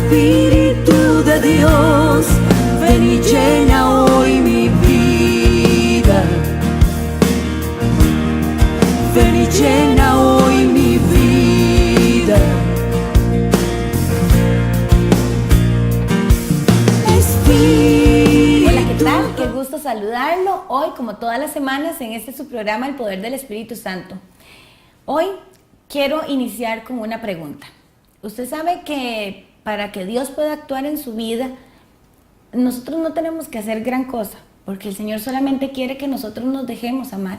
Espíritu de Dios, ven y llena hoy mi vida. Ven y llena hoy mi vida. Espíritu. Hola, ¿qué tal? Qué gusto saludarlo hoy, como todas las semanas, en este su programa El Poder del Espíritu Santo. Hoy quiero iniciar con una pregunta. Usted sabe que para que Dios pueda actuar en su vida, nosotros no tenemos que hacer gran cosa, porque el Señor solamente quiere que nosotros nos dejemos amar.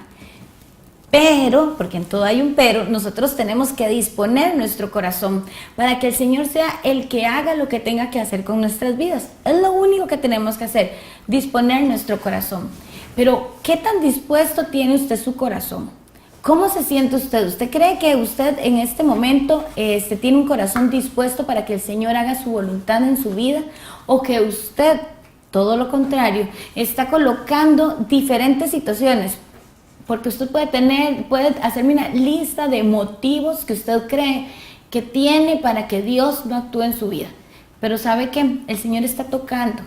Pero, porque en todo hay un pero, nosotros tenemos que disponer nuestro corazón para que el Señor sea el que haga lo que tenga que hacer con nuestras vidas. Es lo único que tenemos que hacer, disponer nuestro corazón. Pero, ¿qué tan dispuesto tiene usted su corazón? ¿Cómo se siente usted? ¿Usted cree que usted en este momento tiene un corazón dispuesto para que el Señor haga su voluntad en su vida? ¿O que usted, todo lo contrario, está colocando diferentes situaciones? Porque usted puede hacerme una lista de motivos que usted cree que tiene para que Dios no actúe en su vida. Pero sabe que el Señor está tocando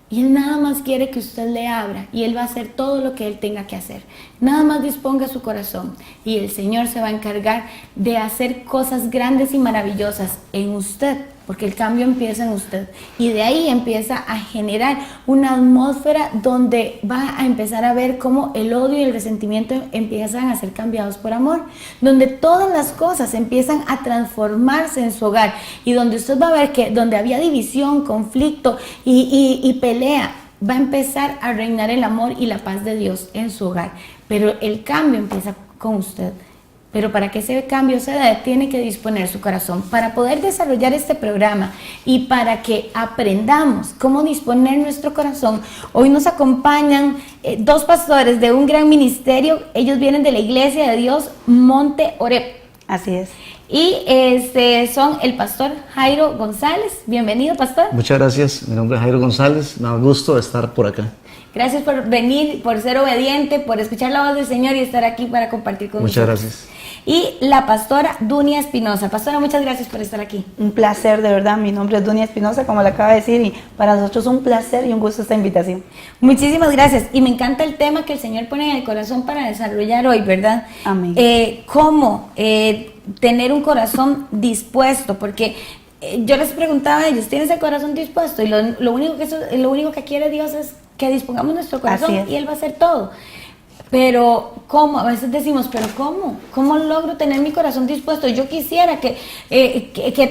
y Él nada más quiere que usted le abra y Él va a hacer todo lo que Él tenga que hacer. Nada más disponga su corazón y el Señor se va a encargar de hacer cosas grandes y maravillosas en usted, porque el cambio empieza en usted y de ahí empieza a generar una atmósfera donde va a empezar a ver cómo el odio y el resentimiento empiezan a ser cambiados por amor, donde todas las cosas empiezan a transformarse en su hogar y donde usted va a ver que donde había división, conflicto y pelea, va a empezar a reinar el amor y la paz de Dios en su hogar. Pero el cambio empieza con usted. Pero para que ese cambio se dé, tiene que disponer su corazón. Para poder desarrollar este programa y para que aprendamos cómo disponer nuestro corazón, hoy nos acompañan dos pastores de un gran ministerio. Ellos vienen de la Iglesia de Dios Monte Oreb. Así es. Y son el pastor Jairo González. Bienvenido, pastor. Muchas gracias. Mi nombre es Jairo González. Me da gusto estar por acá. Gracias por venir, por ser obediente, por escuchar la voz del Señor y estar aquí para compartir con nosotros. Muchas gracias. Y la pastora Dunia Espinosa. Pastora, muchas gracias por estar aquí. Un placer, de verdad. Mi nombre es Dunia Espinosa, como le acaba de decir, y para nosotros es un placer y un gusto esta invitación. Muchísimas gracias. Y me encanta el tema que el Señor pone en el corazón para desarrollar hoy, ¿verdad? Amén. ¿Cómo tener un corazón dispuesto? Porque yo les preguntaba a ellos, ¿tienes el corazón dispuesto? Y lo único que quiere Dios es que dispongamos nuestro corazón y Él va a hacer todo. Pero, ¿cómo? A veces decimos, ¿pero cómo? ¿Cómo logro tener mi corazón dispuesto? Yo quisiera que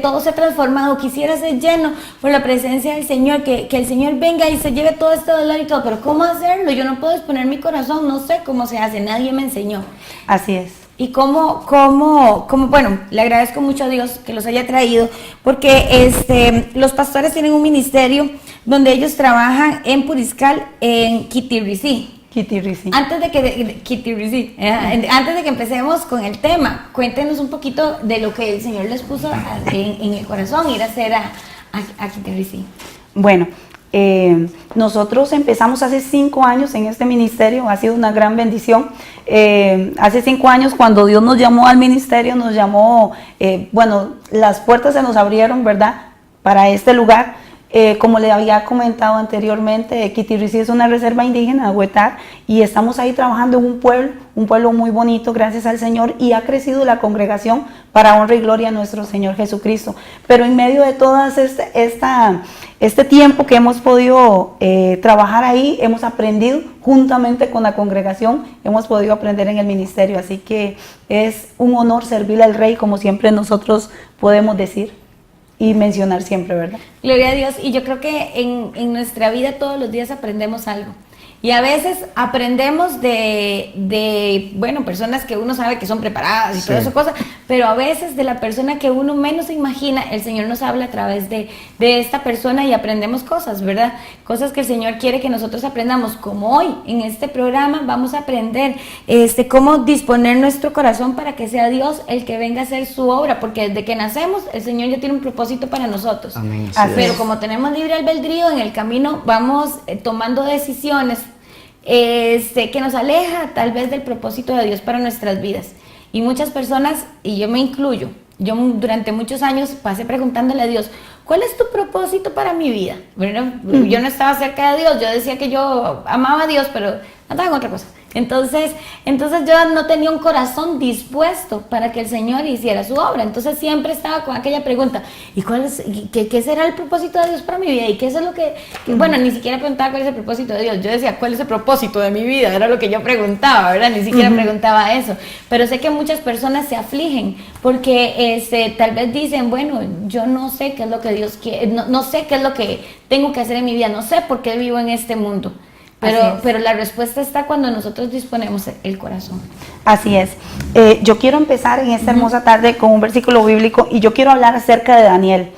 todo sea transformado, quisiera ser lleno por la presencia del Señor, que el Señor venga y se lleve todo este dolor y todo, pero ¿cómo hacerlo? Yo no puedo disponer mi corazón, no sé cómo se hace, nadie me enseñó. Así es. Y bueno, le agradezco mucho a Dios que los haya traído, porque los pastores tienen un ministerio donde ellos trabajan en Puriscal, en Kitiricí. Antes de que empecemos con el tema, cuéntenos un poquito de lo que el Señor les puso en el corazón, ir a hacer a Kitiricí. Bueno, nosotros empezamos hace 5 años en este ministerio, ha sido una gran bendición. Hace 5 años, cuando Dios nos llamó al ministerio, las puertas se nos abrieron, ¿verdad?, para este lugar. Como le había comentado anteriormente, Kitiricí es una reserva indígena de Huetar y estamos ahí trabajando en un pueblo muy bonito, gracias al Señor, y ha crecido la congregación para honra y gloria a nuestro Señor Jesucristo. Pero en medio de todo este tiempo que hemos podido trabajar ahí, hemos aprendido juntamente con la congregación, hemos podido aprender en el ministerio, así que es un honor servirle al Rey, como siempre nosotros podemos decir y mencionar siempre, ¿verdad? Gloria a Dios. Y yo creo que en nuestra vida todos los días aprendemos algo. Y a veces aprendemos de personas que uno sabe que son preparadas y toda esa cosa, pero a veces de la persona que uno menos se imagina, el Señor nos habla a través de esta persona y aprendemos cosas, ¿verdad? Cosas que el Señor quiere que nosotros aprendamos, como hoy en este programa vamos a aprender cómo disponer nuestro corazón para que sea Dios el que venga a hacer su obra, porque desde que nacemos el Señor ya tiene un propósito para nosotros. Amén. Pero como tenemos libre albedrío, en el camino vamos tomando decisiones que nos aleja tal vez del propósito de Dios para nuestras vidas. Y muchas personas, y yo me incluyo, yo durante muchos años pasé preguntándole a Dios, ¿cuál es tu propósito para mi vida? Bueno, yo no estaba cerca de Dios, yo decía que yo amaba a Dios, pero andaba en otra cosa. Entonces yo no tenía un corazón dispuesto para que el Señor hiciera su obra. Entonces siempre estaba con aquella pregunta, ¿y qué será el propósito de Dios para mi vida? ¿Y qué es lo que bueno, ni siquiera preguntaba cuál es el propósito de Dios. Yo decía, ¿cuál es el propósito de mi vida? Era lo que yo preguntaba, ¿verdad? Ni siquiera preguntaba eso. Pero sé que muchas personas se afligen porque tal vez dicen, bueno, yo no sé qué es lo que Dios quiere, no sé qué es lo que tengo que hacer en mi vida, no sé por qué vivo en este mundo. Pero la respuesta está cuando nosotros disponemos el corazón. Así es. Yo quiero empezar en esta hermosa tarde con un versículo bíblico y yo quiero hablar acerca de Daniel.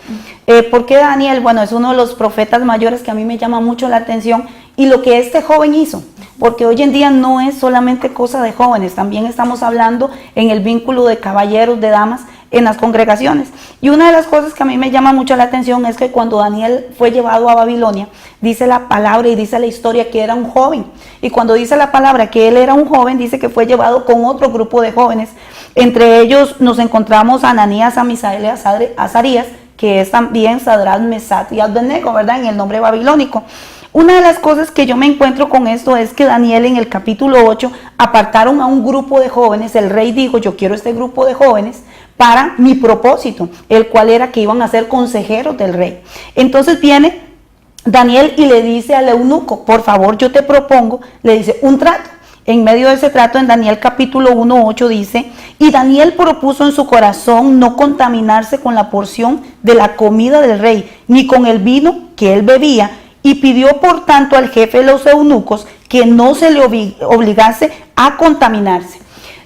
¿Por qué Daniel? Bueno, es uno de los profetas mayores que a mí me llama mucho la atención y lo que este joven hizo. Porque hoy en día no es solamente cosa de jóvenes, también estamos hablando en el vínculo de caballeros, de damas, en las congregaciones. Y una de las cosas que a mí me llama mucho la atención es que cuando Daniel fue llevado a Babilonia, dice la palabra y dice la historia que era un joven. Y cuando dice la palabra que él era un joven, dice que fue llevado con otro grupo de jóvenes. Entre ellos nos encontramos a Ananías, a Misael y a Azarías, que es también Sadrach, Mesach y Abednego, ¿verdad? En el nombre babilónico. Una de las cosas que yo me encuentro con esto es que Daniel en el capítulo 8 apartaron a un grupo de jóvenes. El rey dijo, yo quiero este grupo de jóvenes para mi propósito, el cual era que iban a ser consejeros del rey. Entonces viene Daniel y le dice al eunuco, por favor yo te propongo, le dice un trato. En medio de ese trato en Daniel capítulo 1:8 dice, y Daniel propuso en su corazón no contaminarse con la porción de la comida del rey, ni con el vino que él bebía, y pidió por tanto al jefe de los eunucos que no se le obligase a contaminarse.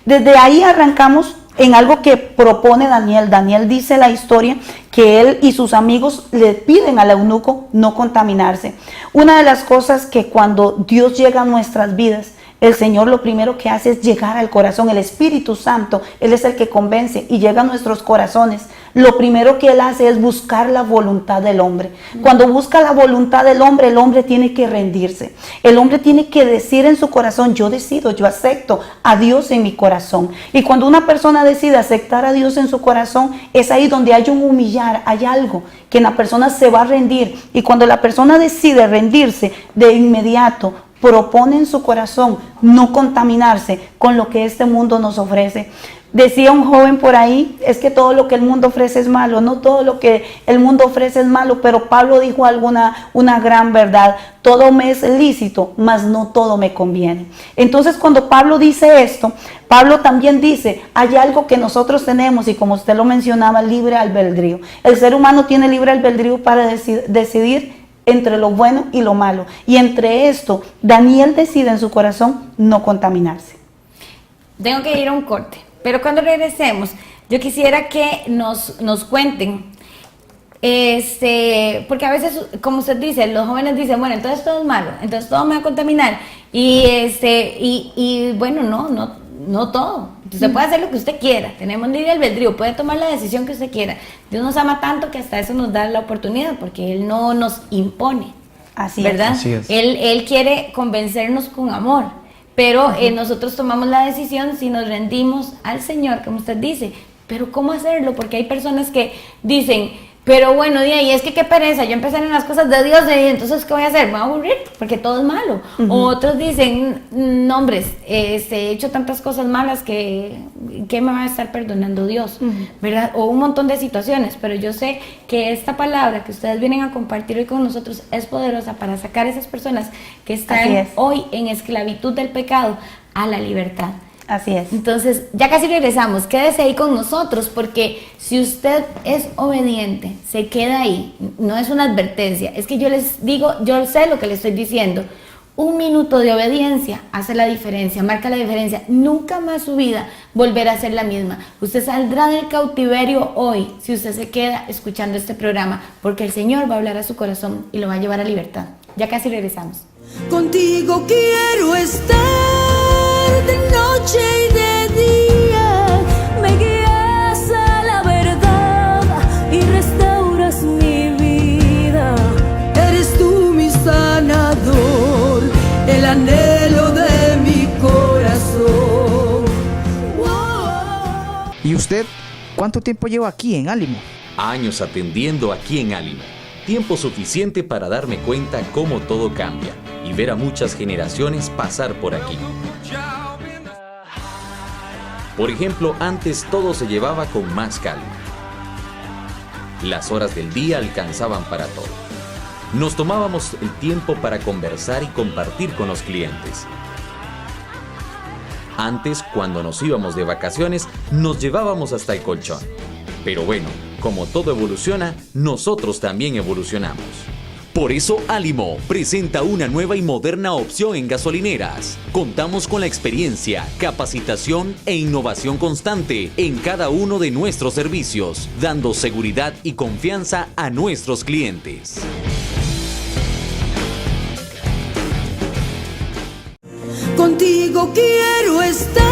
Desde ahí arrancamos en algo que propone Daniel. Daniel dice la historia que él y sus amigos le piden al eunuco no contaminarse. Una de las cosas que cuando Dios llega a nuestras vidas, el Señor lo primero que hace es llegar al corazón. El Espíritu Santo, Él es el que convence y llega a nuestros corazones. Lo primero que Él hace es buscar la voluntad del hombre. Cuando busca la voluntad del hombre, el hombre tiene que rendirse. El hombre tiene que decir en su corazón, yo decido, yo acepto a Dios en mi corazón. Y cuando una persona decide aceptar a Dios en su corazón, es ahí donde hay un humillar, hay algo que la persona se va a rendir. Y cuando la persona decide rendirse, de inmediato propone en su corazón no contaminarse con lo que este mundo nos ofrece. Decía un joven por ahí, es que todo lo que el mundo ofrece es malo. No todo lo que el mundo ofrece es malo, pero Pablo dijo una gran verdad. Todo me es lícito, mas no todo me conviene. Entonces cuando Pablo dice esto, Pablo también dice, hay algo que nosotros tenemos y como usted lo mencionaba, libre albedrío. El ser humano tiene libre albedrío para decidir entre lo bueno y lo malo. Y entre esto, Daniel decide en su corazón no contaminarse. Tengo que ir a un corte, pero cuando regresemos, yo quisiera que nos cuenten, porque a veces, como usted dice, los jóvenes dicen, bueno, entonces todo es malo, entonces todo me va a contaminar. Y bueno, no todo. Usted puede hacer lo que usted quiera, tenemos libre albedrío, puede tomar la decisión que usted quiera. Dios nos ama tanto que hasta eso nos da la oportunidad, porque Él no nos impone. Así ¿verdad? es. Así es. Él quiere convencernos con amor, pero nosotros tomamos la decisión si nos rendimos al Señor, como usted dice. Pero ¿cómo hacerlo? Porque hay personas que dicen, pero bueno, y es que qué pereza, yo empecé en las cosas de Dios, y entonces ¿qué voy a hacer? Me voy a aburrir, porque todo es malo. O otros dicen, no hombres, he hecho tantas cosas malas que me va a estar perdonando Dios, ¿verdad? O un montón de situaciones, pero yo sé que esta palabra que ustedes vienen a compartir hoy con nosotros es poderosa para sacar a esas personas que están hoy en esclavitud del pecado a la libertad. Así es. Entonces, ya casi regresamos. Quédese ahí con nosotros, porque si usted es obediente, se queda ahí. No es una advertencia, es que yo les digo, yo sé lo que le estoy diciendo. 1 minuto de obediencia hace la diferencia, marca la diferencia. Nunca más su vida volverá a ser la misma. Usted saldrá del cautiverio hoy si usted se queda escuchando este programa, porque el Señor va a hablar a su corazón y lo va a llevar a libertad. Ya casi regresamos. Contigo quiero estar de noche y de día, me guías a la verdad y restauras mi vida. Eres tú mi sanador, el anhelo de mi corazón. ¿Y usted cuánto tiempo lleva aquí en Álimo? Años atendiendo aquí en Álimo. Tiempo suficiente para darme cuenta cómo todo cambia y ver a muchas generaciones pasar por aquí. Por ejemplo, antes todo se llevaba con más calma. Las horas del día alcanzaban para todo. Nos tomábamos el tiempo para conversar y compartir con los clientes. Antes, cuando nos íbamos de vacaciones, nos llevábamos hasta el colchón. Pero bueno, como todo evoluciona, nosotros también evolucionamos. Por eso Álimo presenta una nueva y moderna opción en gasolineras. Contamos con la experiencia, capacitación e innovación constante en cada uno de nuestros servicios, dando seguridad y confianza a nuestros clientes. Contigo quiero estar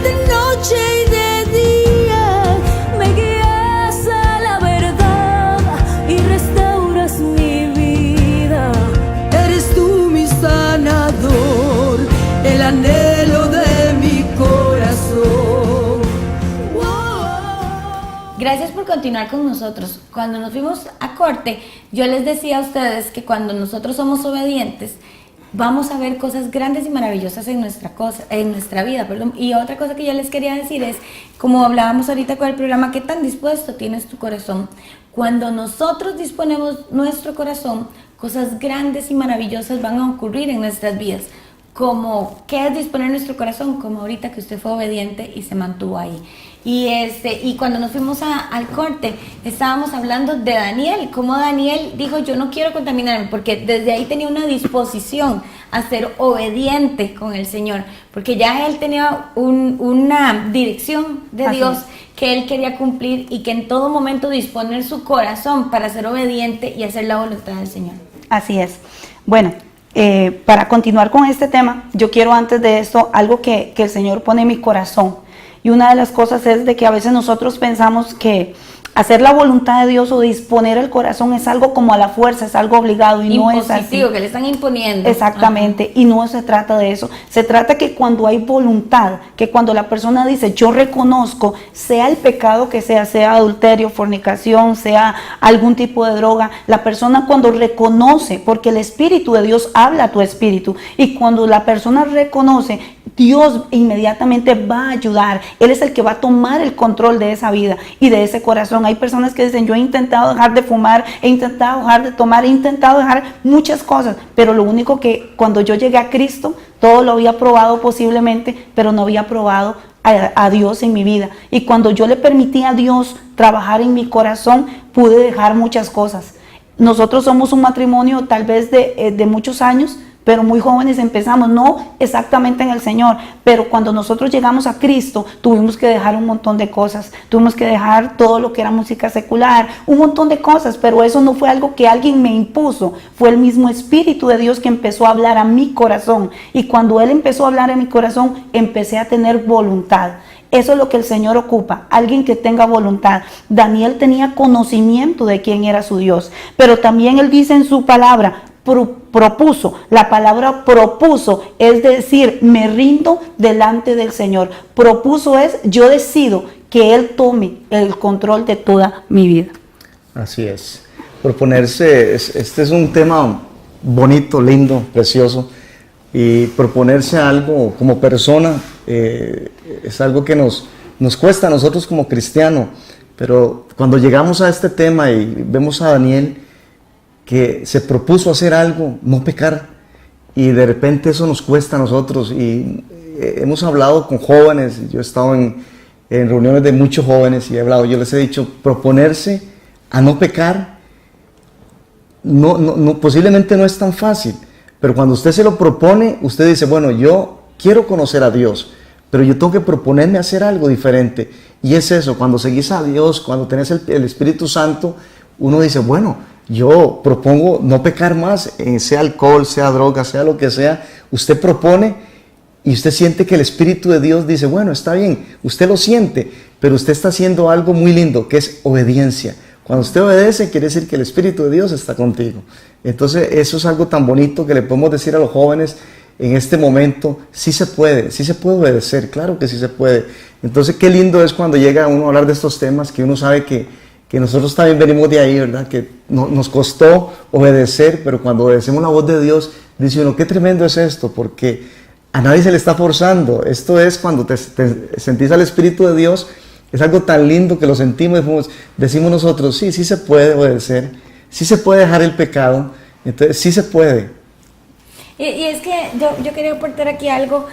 de noche y de día. Me guías a la verdad y restauras mi vida. Eres tú mi sanador, el anhelo de mi corazón. Gracias por continuar con nosotros. Cuando nos fuimos a corte, yo les decía a ustedes que cuando nosotros somos obedientes, vamos a ver cosas grandes y maravillosas en nuestra vida. Y otra cosa que yo les quería decir es, como hablábamos ahorita con el programa, ¿qué tan dispuesto tienes tu corazón? Cuando nosotros disponemos nuestro corazón, cosas grandes y maravillosas van a ocurrir en nuestras vidas. Como, ¿qué es disponer nuestro corazón? Como ahorita que usted fue obediente y se mantuvo ahí. Y cuando nos fuimos al corte, estábamos hablando de Daniel, como Daniel dijo, yo no quiero contaminarme, porque desde ahí tenía una disposición a ser obediente con el Señor, porque ya él tenía una dirección de Dios que él quería cumplir y que en todo momento disponer su corazón para ser obediente y hacer la voluntad del Señor. Así es. Bueno, para continuar con este tema, yo quiero antes de esto algo que el Señor pone en mi corazón. Y una de las cosas es de que a veces nosotros pensamos que hacer la voluntad de Dios o disponer el corazón es algo como a la fuerza, es algo obligado y no es así. Que le están imponiendo. Exactamente, y no se trata de eso. Se trata que cuando hay voluntad, que cuando la persona dice yo reconozco, sea el pecado que sea adulterio, fornicación, sea algún tipo de droga, la persona cuando reconoce, porque el Espíritu de Dios habla a tu espíritu, y cuando la persona reconoce, Dios inmediatamente va a ayudar. Él es el que va a tomar el control de esa vida y de ese corazón. Hay personas que dicen, yo he intentado dejar de fumar, he intentado dejar de tomar, he intentado dejar muchas cosas, pero lo único que cuando yo llegué a Cristo, todo lo había probado posiblemente, pero no había probado a Dios en mi vida. Y cuando yo le permití a Dios trabajar en mi corazón, pude dejar muchas cosas. Nosotros somos un matrimonio tal vez de muchos años, pero muy jóvenes empezamos, no exactamente en el Señor, pero cuando nosotros llegamos a Cristo, tuvimos que dejar un montón de cosas, tuvimos que dejar todo lo que era música secular, un montón de cosas, pero eso no fue algo que alguien me impuso, fue el mismo Espíritu de Dios que empezó a hablar a mi corazón, y cuando Él empezó a hablar a mi corazón, empecé a tener voluntad. Eso es lo que el Señor ocupa, alguien que tenga voluntad. Daniel tenía conocimiento de quién era su Dios, pero también Él dice en su palabra, propuso. La palabra propuso es decir, me rindo delante del Señor. Propuso es, yo decido que Él tome el control de toda mi vida. Así es. Proponerse, este es un tema bonito, lindo, precioso. Y proponerse algo como persona es algo que nos cuesta a nosotros como cristianos. Pero cuando llegamos a este tema y vemos a Daniel, que se propuso hacer algo, no pecar, y de repente eso nos cuesta a nosotros, y hemos hablado con jóvenes, yo he estado en reuniones de muchos jóvenes y he hablado, yo les he dicho, proponerse a no pecar, posiblemente no es tan fácil, pero cuando usted se lo propone, usted dice, bueno, yo quiero conocer a Dios, pero yo tengo que proponerme a hacer algo diferente, y es eso, cuando seguís a Dios, cuando tenés el Espíritu Santo, uno dice, bueno, yo propongo no pecar más, sea alcohol, sea droga, sea lo que sea. Usted propone y usted siente que el Espíritu de Dios dice, bueno, está bien, usted lo siente, pero usted está haciendo algo muy lindo, que es obediencia. Cuando usted obedece, quiere decir que el Espíritu de Dios está contigo. Entonces, eso es algo tan bonito que le podemos decir a los jóvenes en este momento, sí se puede obedecer, claro que sí se puede. Entonces, qué lindo es cuando llega uno a hablar de estos temas, que uno sabe que que nosotros también venimos de ahí, ¿verdad? Que nos costó obedecer, pero cuando obedecemos la voz de Dios, dice uno, qué tremendo es esto, porque a nadie se le está forzando. Esto es cuando te sentís al Espíritu de Dios, es algo tan lindo que lo sentimos, decimos nosotros, sí se puede obedecer, sí se puede dejar el pecado, entonces sí se puede. Y es que yo quería aportar aquí algo,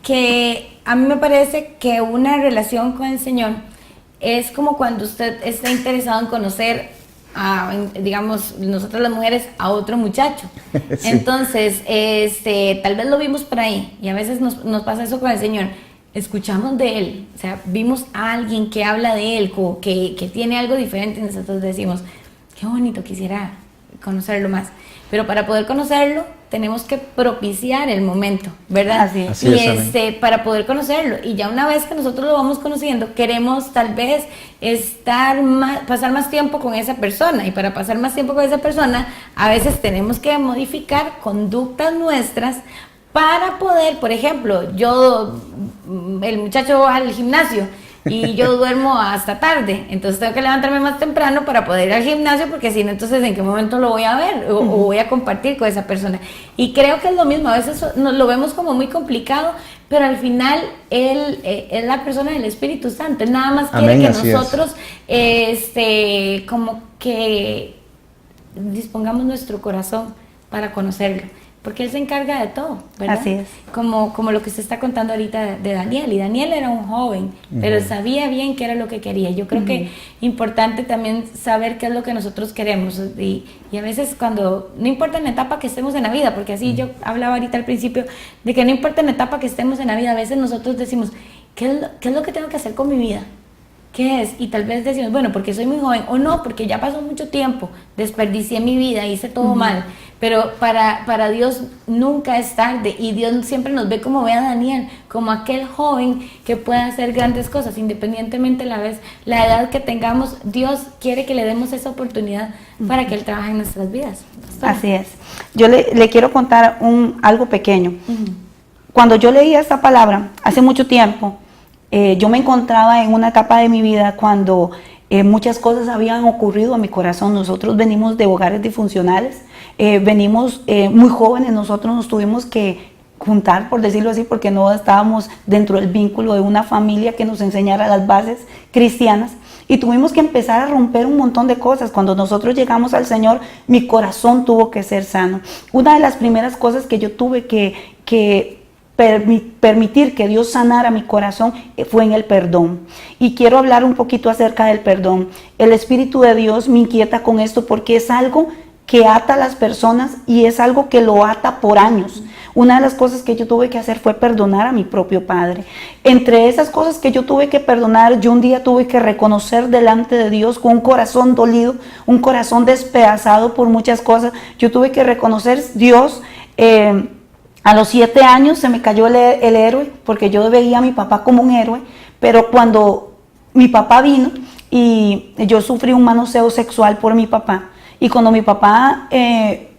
que a mí me parece que una relación con el Señor es como cuando usted está interesado en conocer digamos, nosotras las mujeres, a otro muchacho. Sí. Entonces, tal vez lo vimos por ahí, y a veces nos pasa eso con el Señor. Escuchamos de Él, o sea, vimos a alguien que habla de Él, que tiene algo diferente, y nosotros decimos, qué bonito, quisiera conocerlo más. Pero para poder conocerlo, tenemos que propiciar el momento, ¿verdad? Así es. Y para poder conocerlo, y ya una vez que nosotros lo vamos conociendo, queremos tal vez pasar más tiempo con esa persona, y para pasar más tiempo con esa persona, a veces tenemos que modificar conductas nuestras para poder, por ejemplo, el muchacho va al gimnasio y yo duermo hasta tarde, entonces tengo que levantarme más temprano para poder ir al gimnasio, porque si no, entonces ¿en qué momento lo voy a ver o voy a compartir con esa persona? Y creo que es lo mismo, a veces lo vemos como muy complicado, pero al final Él es la persona del Espíritu Santo. Él nada más quiere que nosotros como que dispongamos nuestro corazón para conocerlo, porque Él se encarga de todo, ¿verdad? Así es. Como lo que usted está contando ahorita de Daniel. Y Daniel era un joven, pero sabía bien qué era lo que quería. Yo creo que es importante también saber qué es lo que nosotros queremos. Y a veces no importa en la etapa que estemos en la vida, porque así yo hablaba ahorita al principio, de que no importa en la etapa que estemos en la vida, a veces nosotros decimos, ¿qué es lo que tengo que hacer con mi vida? ¿Qué es? Y tal vez decimos, bueno, porque soy muy joven, o no, porque ya pasó mucho tiempo, desperdicié mi vida, hice todo mal. Pero para Dios nunca es tarde, y Dios siempre nos ve como ve a Daniel, como aquel joven que puede hacer grandes cosas, independientemente la edad que tengamos. Dios quiere que le demos esa oportunidad para que Él trabaje en nuestras vidas. Así es. Yo le quiero contar algo pequeño. Cuando yo leía esta palabra, hace mucho tiempo, yo me encontraba en una etapa de mi vida cuando muchas cosas habían ocurrido a mi corazón. Nosotros venimos de hogares disfuncionales, venimos muy jóvenes, nosotros nos tuvimos que juntar, por decirlo así, porque no estábamos dentro del vínculo de una familia que nos enseñara las bases cristianas, y tuvimos que empezar a romper un montón de cosas. Cuando nosotros llegamos al Señor, mi corazón tuvo que ser sano. Una de las primeras cosas que yo tuve que permitir que Dios sanara mi corazón fue en el perdón. Y quiero hablar un poquito acerca del perdón. El Espíritu de Dios me inquieta con esto, porque es algo que ata a las personas, y es algo que lo ata por años. Una de las cosas que yo tuve que hacer fue perdonar a mi propio padre. Entre esas cosas que yo tuve que perdonar, yo un día tuve que reconocer delante de Dios con un corazón dolido, un corazón despedazado por muchas cosas. Yo tuve que reconocer, Dios, a los 7 años se me cayó el héroe, porque yo veía a mi papá como un héroe, pero cuando mi papá vino, y yo sufrí un manoseo sexual por mi papá, y cuando mi papá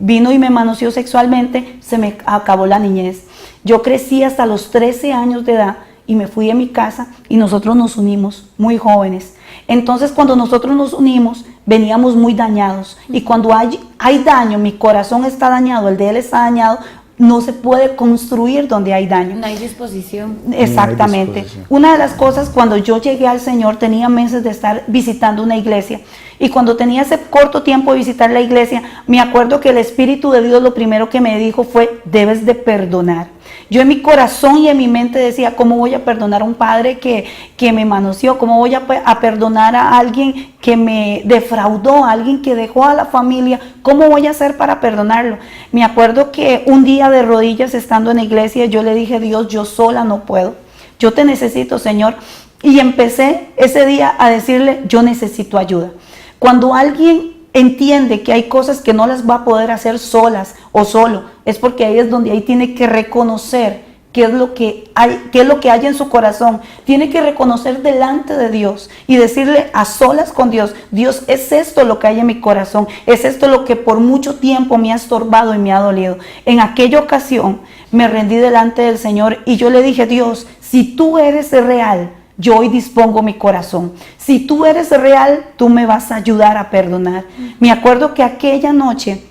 vino y me manoseó sexualmente, se me acabó la niñez. Yo crecí hasta los 13 años de edad y me fui a mi casa, y nosotros nos unimos muy jóvenes. Entonces, cuando nosotros nos unimos, veníamos muy dañados, y cuando hay daño, mi corazón está dañado, el de él está dañado, no se puede construir donde hay daño. No hay disposición. Exactamente. No hay disposición. Una de las cosas, cuando yo llegué al Señor, tenía meses de estar visitando una iglesia. Y cuando tenía ese corto tiempo de visitar la iglesia, me acuerdo que el Espíritu de Dios lo primero que me dijo fue, debes de perdonar. Yo en mi corazón y en mi mente decía, ¿cómo voy a perdonar a un padre que me manoseó? ¿Cómo voy a perdonar a alguien que me defraudó, a alguien que dejó a la familia? ¿Cómo voy a hacer para perdonarlo? Me acuerdo que un día de rodillas, estando en la iglesia, yo le dije, Dios, yo sola no puedo. Yo te necesito, Señor. Y empecé ese día a decirle, yo necesito ayuda. Cuando alguien entiende que hay cosas que no las va a poder hacer solas o solo, es porque ahí es donde ahí tiene que reconocer qué es lo que hay en su corazón. Tiene que reconocer delante de Dios y decirle a solas con Dios, Dios, es esto lo que hay en mi corazón, es esto lo que por mucho tiempo me ha estorbado y me ha dolido. En aquella ocasión me rendí delante del Señor y yo le dije, Dios, si tú eres real, yo hoy dispongo mi corazón. Si tú eres real, tú me vas a ayudar a perdonar. Me acuerdo que aquella noche,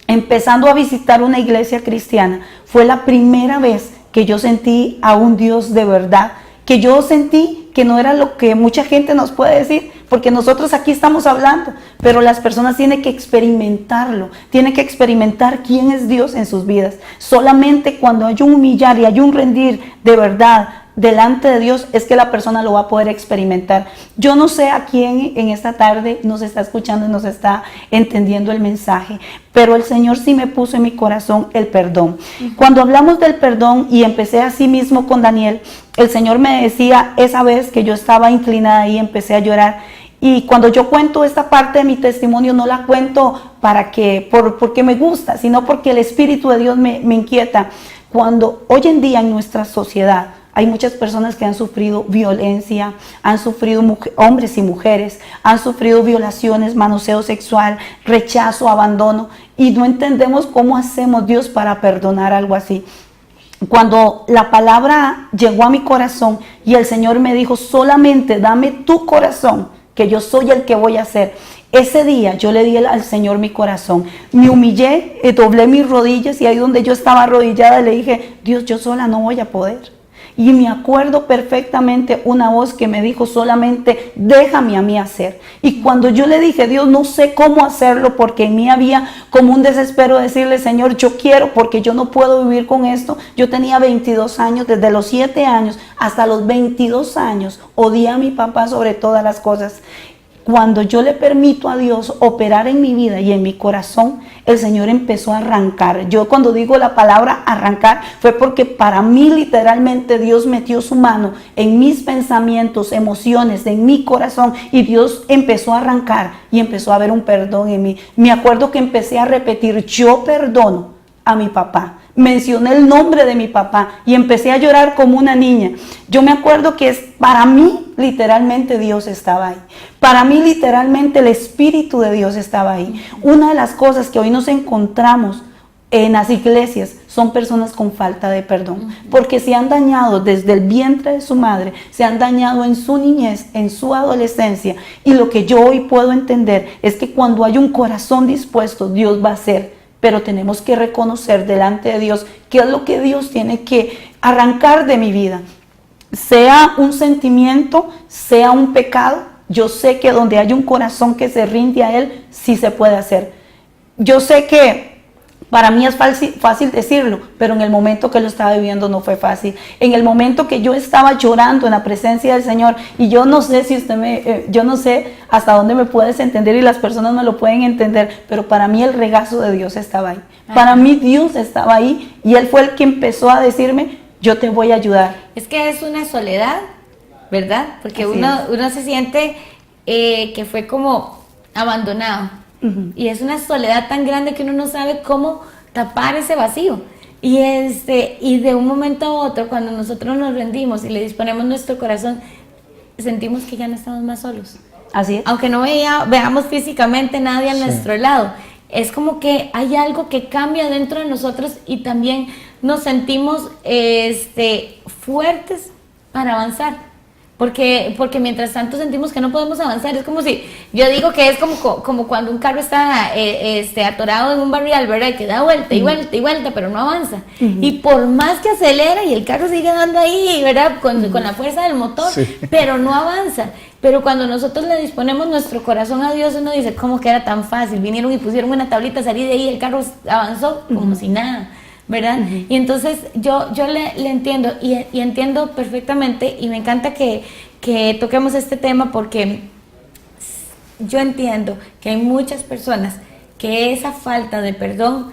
empezando a visitar una iglesia cristiana, fue la primera vez que yo sentí a un Dios de verdad, que yo sentí que no era lo que mucha gente nos puede decir, porque nosotros aquí estamos hablando, pero las personas tienen que experimentarlo, tienen que experimentar quién es Dios en sus vidas. Solamente cuando hay un humillar y hay un rendir de verdad delante de Dios es que la persona lo va a poder experimentar. Yo no sé a quién en esta tarde nos está escuchando y nos está entendiendo el mensaje, pero el Señor sí me puso en mi corazón el perdón. Cuando hablamos del perdón y empecé así mismo con Daniel, el Señor me decía esa vez que yo estaba inclinada y empecé a llorar. Y cuando yo cuento esta parte de mi testimonio, no la cuento porque me gusta, sino porque el Espíritu de Dios me inquieta. Cuando hoy en día en nuestra sociedad hay muchas personas que han sufrido violencia, han sufrido hombres y mujeres, han sufrido violaciones, manoseo sexual, rechazo, abandono, y no entendemos cómo hacemos Dios para perdonar algo así. Cuando la palabra llegó a mi corazón y el Señor me dijo, solamente dame tu corazón, que yo soy el que voy a hacer. Ese día yo le di al Señor mi corazón, me humillé, doblé mis rodillas y ahí donde yo estaba arrodillada le dije, Dios, yo sola no voy a poder. Y me acuerdo perfectamente una voz que me dijo, solamente déjame a mí hacer. Y cuando yo le dije, Dios, no sé cómo hacerlo, porque en mí había como un desespero de decirle, Señor, yo quiero, porque yo no puedo vivir con esto. Yo tenía 22 años, desde los 7 años hasta los 22 años, odié a mi papá sobre todas las cosas. Cuando yo le permito a Dios operar en mi vida y en mi corazón, el Señor empezó a arrancar. Yo cuando digo la palabra arrancar, fue porque para mí literalmente Dios metió su mano en mis pensamientos, emociones, en mi corazón, y Dios empezó a arrancar y empezó a haber un perdón en mí. Me acuerdo que empecé a repetir, yo perdono a mi papá. Mencioné el nombre de mi papá y empecé a llorar como una niña. Yo me acuerdo que para mí literalmente Dios estaba ahí. Para mí literalmente el Espíritu de Dios estaba ahí. Una de las cosas que hoy nos encontramos en las iglesias son personas con falta de perdón, porque se han dañado desde el vientre de su madre, se han dañado en su niñez, en su adolescencia, y lo que yo hoy puedo entender es que cuando hay un corazón dispuesto, Dios va a hacer. Pero tenemos que reconocer delante de Dios qué es lo que Dios tiene que arrancar de mi vida. Sea un sentimiento, sea un pecado, yo sé que donde hay un corazón que se rinde a Él, sí se puede hacer. Yo sé que para mí es fácil decirlo, pero en el momento que lo estaba viviendo no fue fácil. En el momento que yo estaba llorando en la presencia del Señor, y yo no sé si yo no sé hasta dónde me puedes entender y las personas me lo pueden entender, pero para mí el regazo de Dios estaba ahí. Para mí Dios estaba ahí y Él fue el que empezó a decirme, yo te voy a ayudar. Es que es una soledad, ¿verdad? Porque uno se siente que fue como abandonado. Y es una soledad tan grande que uno no sabe cómo tapar ese vacío. Y de un momento a otro, cuando nosotros nos rendimos y le disponemos nuestro corazón, sentimos que ya no estamos más solos. Así es. Aunque no veamos físicamente nadie a nuestro lado, es como que hay algo que cambia dentro de nosotros y también nos sentimos fuertes para avanzar. Porque mientras tanto sentimos que no podemos avanzar. Es como si, yo digo que es como cuando un carro está atorado en un barrial, ¿verdad? Que da vuelta y vuelta y vuelta, pero no avanza. Y por más que acelera y el carro sigue dando ahí, ¿verdad? Con la fuerza del motor, pero no avanza. Pero cuando nosotros le disponemos nuestro corazón a Dios, uno dice, ¿cómo que era tan fácil? Vinieron y pusieron una tablita, salí de ahí, el carro avanzó como si nada, ¿verdad? Y entonces yo le entiendo y entiendo perfectamente, y me encanta que toquemos este tema, porque yo entiendo que hay muchas personas que esa falta de perdón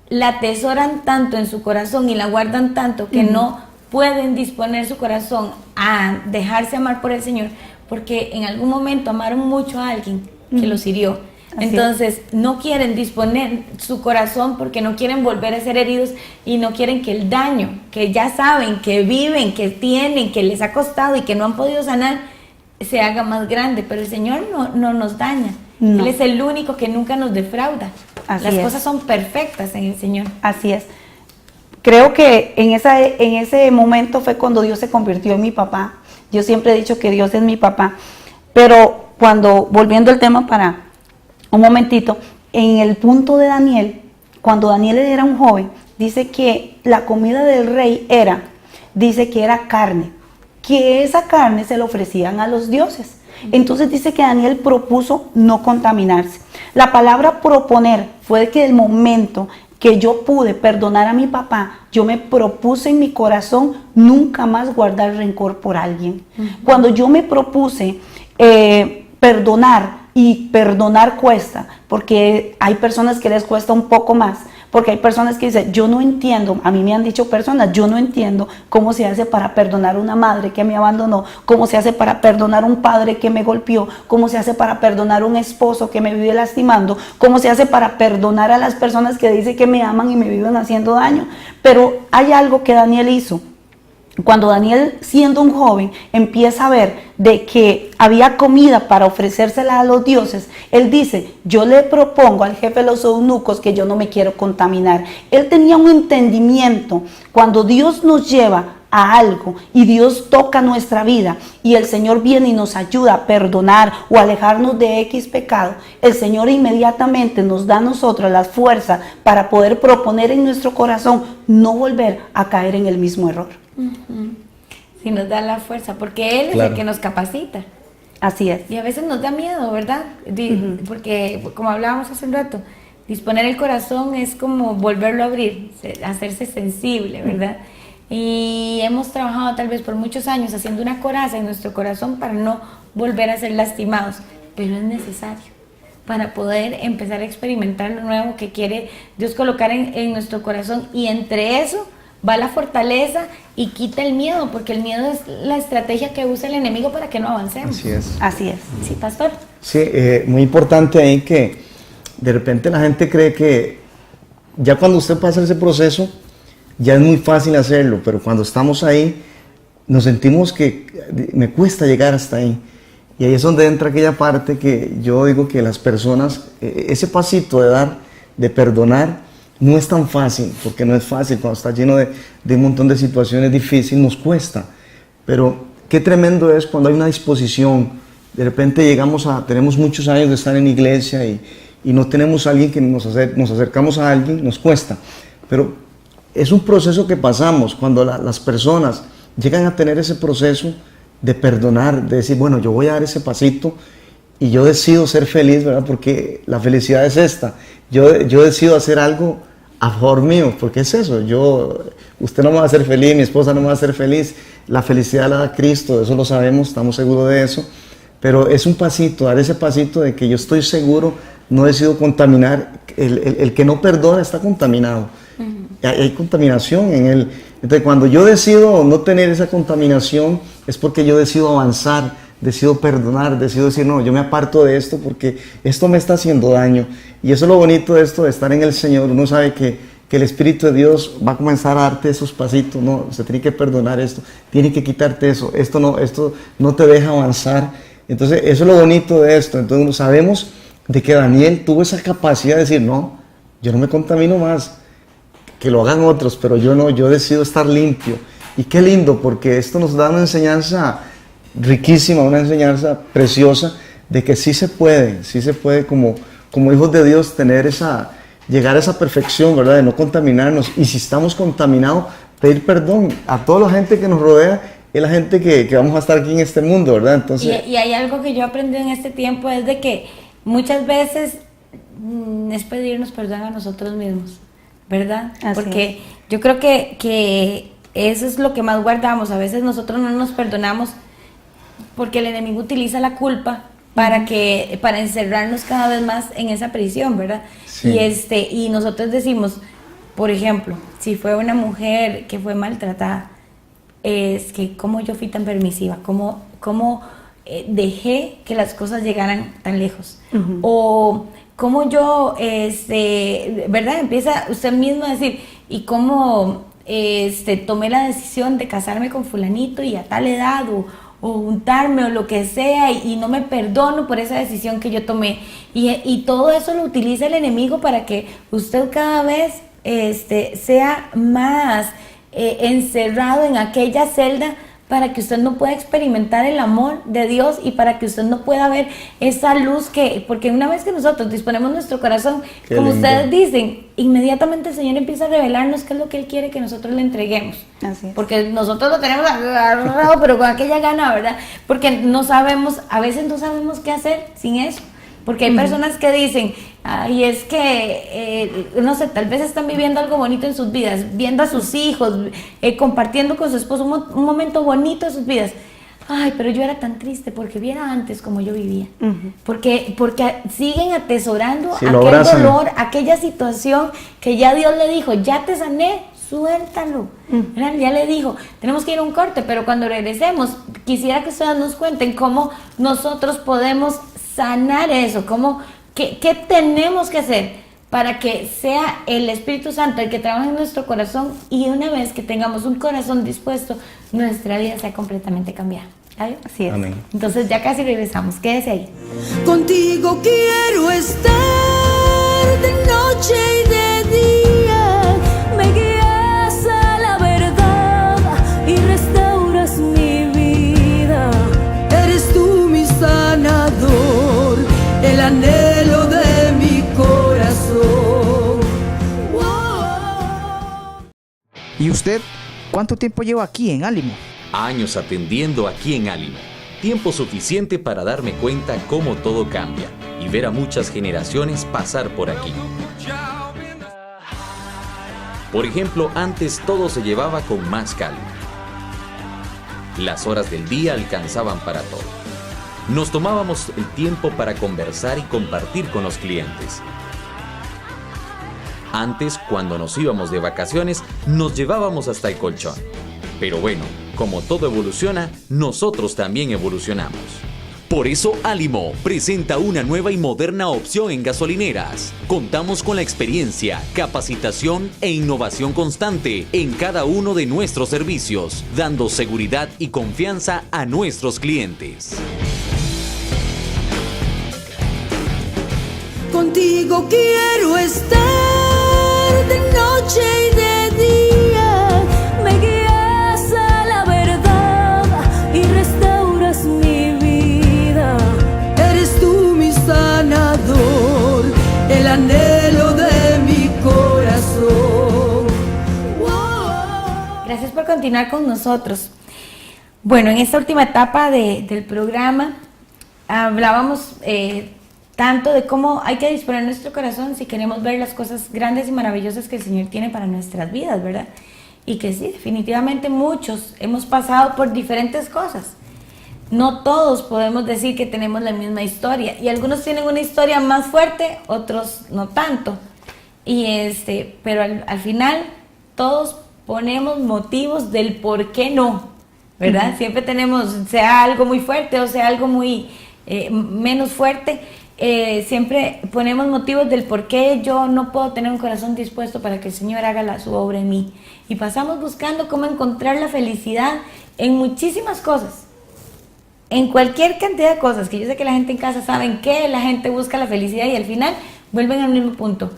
la atesoran tanto en su corazón y la guardan tanto que no pueden disponer su corazón a dejarse amar por el Señor, porque en algún momento amaron mucho a alguien que los hirió. Entonces no quieren disponer su corazón porque no quieren volver a ser heridos y no quieren que el daño que ya saben, que viven, que tienen, que les ha costado y que no han podido sanar, se haga más grande. Pero el Señor no nos daña. Él es el único que nunca nos defrauda. Las cosas son perfectas en el Señor. Así es. Creo que en ese momento fue cuando Dios se convirtió en mi papá. Yo siempre he dicho que Dios es mi papá. Pero volviendo al tema para un momentito, en el punto de Daniel, cuando Daniel era un joven, dice que la comida del rey dice que era carne, que esa carne se le ofrecían a los dioses. Entonces dice que Daniel propuso no contaminarse. La palabra proponer fue que el momento que yo pude perdonar a mi papá, yo me propuse en mi corazón nunca más guardar rencor por alguien. Cuando yo me propuse perdonar, y perdonar cuesta, porque hay personas que les cuesta un poco más, porque hay personas que dicen, yo no entiendo, a mí me han dicho personas, yo no entiendo cómo se hace para perdonar a una madre que me abandonó, cómo se hace para perdonar a un padre que me golpeó, cómo se hace para perdonar a un esposo que me vive lastimando, cómo se hace para perdonar a las personas que dicen que me aman y me viven haciendo daño. Pero hay algo que Daniel hizo. Cuando Daniel, siendo un joven, empieza a ver de que había comida para ofrecérsela a los dioses, él dice, yo le propongo al jefe de los eunucos que yo no me quiero contaminar. Él tenía un entendimiento. Cuando Dios nos lleva a algo y Dios toca nuestra vida y el Señor viene y nos ayuda a perdonar o alejarnos de X pecado, el Señor inmediatamente nos da a nosotros la fuerza para poder proponer en nuestro corazón no volver a caer en el mismo error. Sí, nos da la fuerza, porque Él es el que nos capacita. Así es. Y a veces nos da miedo, ¿verdad? Porque, como hablábamos hace un rato, disponer el corazón es como volverlo a abrir, hacerse sensible, ¿verdad? Y hemos trabajado tal vez por muchos años haciendo una coraza en nuestro corazón para no volver a ser lastimados, pero es necesario para poder empezar a experimentar lo nuevo que quiere Dios colocar en nuestro corazón, y entre eso va la fortaleza y quita el miedo, porque el miedo es la estrategia que usa el enemigo para que no avancemos. Así es. Así es. Sí, pastor. Sí, muy importante ahí que de repente la gente cree que ya cuando usted pasa ese proceso, ya es muy fácil hacerlo, pero cuando estamos ahí, nos sentimos que me cuesta llegar hasta ahí. Y ahí es donde entra aquella parte que yo digo que las personas, ese pasito de dar, de perdonar, no es tan fácil, porque no es fácil, cuando está lleno de un montón de situaciones difíciles, nos cuesta. Pero qué tremendo es cuando hay una disposición. De repente tenemos muchos años de estar en iglesia y no tenemos a alguien que nos acercamos a alguien, nos cuesta. Pero es un proceso que pasamos cuando las personas llegan a tener ese proceso de perdonar, de decir, bueno, yo voy a dar ese pasito y yo decido ser feliz, ¿verdad? Porque la felicidad es esta. Yo decido hacer algo a favor mío, porque es eso. Usted no me va a hacer feliz, mi esposa no me va a hacer feliz. La felicidad la da Cristo, eso lo sabemos, estamos seguros de eso. Pero es un pasito, dar ese pasito de que yo estoy seguro, no decido contaminar. El que no perdona está contaminado. Hay contaminación en él. Entonces, cuando yo decido no tener esa contaminación, es porque yo decido avanzar, decido perdonar, decido decir, no, yo me aparto de esto porque esto me está haciendo daño. Y eso es lo bonito de esto, de estar en el Señor. Uno sabe que el Espíritu de Dios va a comenzar a darte esos pasitos. No, se tiene que perdonar esto, tiene que quitarte eso, esto no te deja avanzar. Entonces, eso es lo bonito de esto. Entonces, sabemos de que Daniel tuvo esa capacidad de decir, no, yo no me contamino más, que lo hagan otros, pero yo no, yo decido estar limpio. Y qué lindo, porque esto nos da una enseñanza riquísima, una enseñanza preciosa de que sí se puede como hijos de Dios llegar a esa perfección, ¿verdad? De no contaminarnos. Y si estamos contaminados, pedir perdón a toda la gente que nos rodea, es la gente que vamos a estar aquí en este mundo, ¿verdad? Entonces, y hay algo que yo aprendí en este tiempo, es de que muchas veces es pedirnos perdón a nosotros mismos, ¿verdad? Así porque es. yo creo que eso es lo que más guardamos. A veces nosotros no nos perdonamos porque el enemigo utiliza la culpa para encerrarnos cada vez más en esa prisión, ¿verdad? Sí. Y nosotros decimos, por ejemplo, si fue una mujer que fue maltratada, es que cómo yo fui tan permisiva, cómo dejé que las cosas llegaran tan lejos, o cómo yo, ¿verdad? Empieza usted mismo a decir, y cómo tomé la decisión de casarme con fulanito y a tal edad, o juntarme o lo que sea, y no me perdono por esa decisión que yo tomé, y todo eso lo utiliza el enemigo para que usted cada vez sea más encerrado en aquella celda para que usted no pueda experimentar el amor de Dios y para que usted no pueda ver esa luz porque una vez que nosotros disponemos nuestro corazón, Qué como lindo. ustedes dicen, inmediatamente el Señor empieza a revelarnos qué es lo que Él quiere que nosotros le entreguemos. Así es. Porque nosotros lo tenemos agarrado, pero con aquella gana, ¿verdad? Porque no sabemos, a veces no sabemos qué hacer sin eso. Porque hay personas que dicen, ay, es que, no sé, tal vez están viviendo algo bonito en sus vidas, viendo a sus hijos, compartiendo con su esposo un momento bonito de sus vidas. Ay, pero yo era tan triste porque viera antes como yo vivía. Porque siguen atesorando Sí, lo aquel abrazan. dolor, aquella situación que ya Dios le dijo, ya te sané, suéltalo. ¿Verdad? Ya le dijo, tenemos que ir a un corte, pero cuando regresemos, quisiera que ustedes nos cuenten cómo nosotros podemos sanar eso, qué tenemos que hacer para que sea el Espíritu Santo el que trabaje en nuestro corazón y una vez que tengamos un corazón dispuesto, nuestra vida sea completamente cambiada. ¿Vale? Así es. Amén. Entonces ya casi regresamos, quédese ahí. Contigo quiero estar de noche y de día. Me guías a la verdad y restauras mi vida. Eres tú mi sanador, el anhelo de mi corazón. Wow. ¿Y usted cuánto tiempo lleva aquí en Álimo? Años atendiendo aquí en Álimo. Tiempo suficiente para darme cuenta cómo todo cambia y ver a muchas generaciones pasar por aquí. Por ejemplo, antes todo se llevaba con más calma. Las horas del día alcanzaban para todo. Nos tomábamos el tiempo para conversar y compartir con los clientes. Antes, cuando nos íbamos de vacaciones, nos llevábamos hasta el colchón. Pero bueno, como todo evoluciona, nosotros también evolucionamos. Por eso Álimo presenta una nueva y moderna opción en gasolineras. Contamos con la experiencia, capacitación e innovación constante en cada uno de nuestros servicios, dando seguridad y confianza a nuestros clientes. Contigo quiero estar de noche y de día. Me guías a la verdad y restauras mi vida. Eres tú mi sanador, el anhelo de mi corazón. Wow. Gracias por continuar con nosotros. Bueno, en esta última etapa del programa hablábamos tanto de cómo hay que disponer nuestro corazón si queremos ver las cosas grandes y maravillosas que el Señor tiene para nuestras vidas, ¿verdad? Y que sí, definitivamente muchos hemos pasado por diferentes cosas. No todos podemos decir que tenemos la misma historia y algunos tienen una historia más fuerte, otros no tanto. Pero al final todos ponemos motivos del por qué no, ¿verdad? Siempre tenemos, sea algo muy fuerte o sea algo muy menos fuerte, siempre ponemos motivos del por qué yo no puedo tener un corazón dispuesto para que el Señor haga su obra en mí. Y pasamos buscando cómo encontrar la felicidad en muchísimas cosas, en cualquier cantidad de cosas, que yo sé que la gente en casa saben que la gente busca la felicidad y al final vuelven al mismo punto.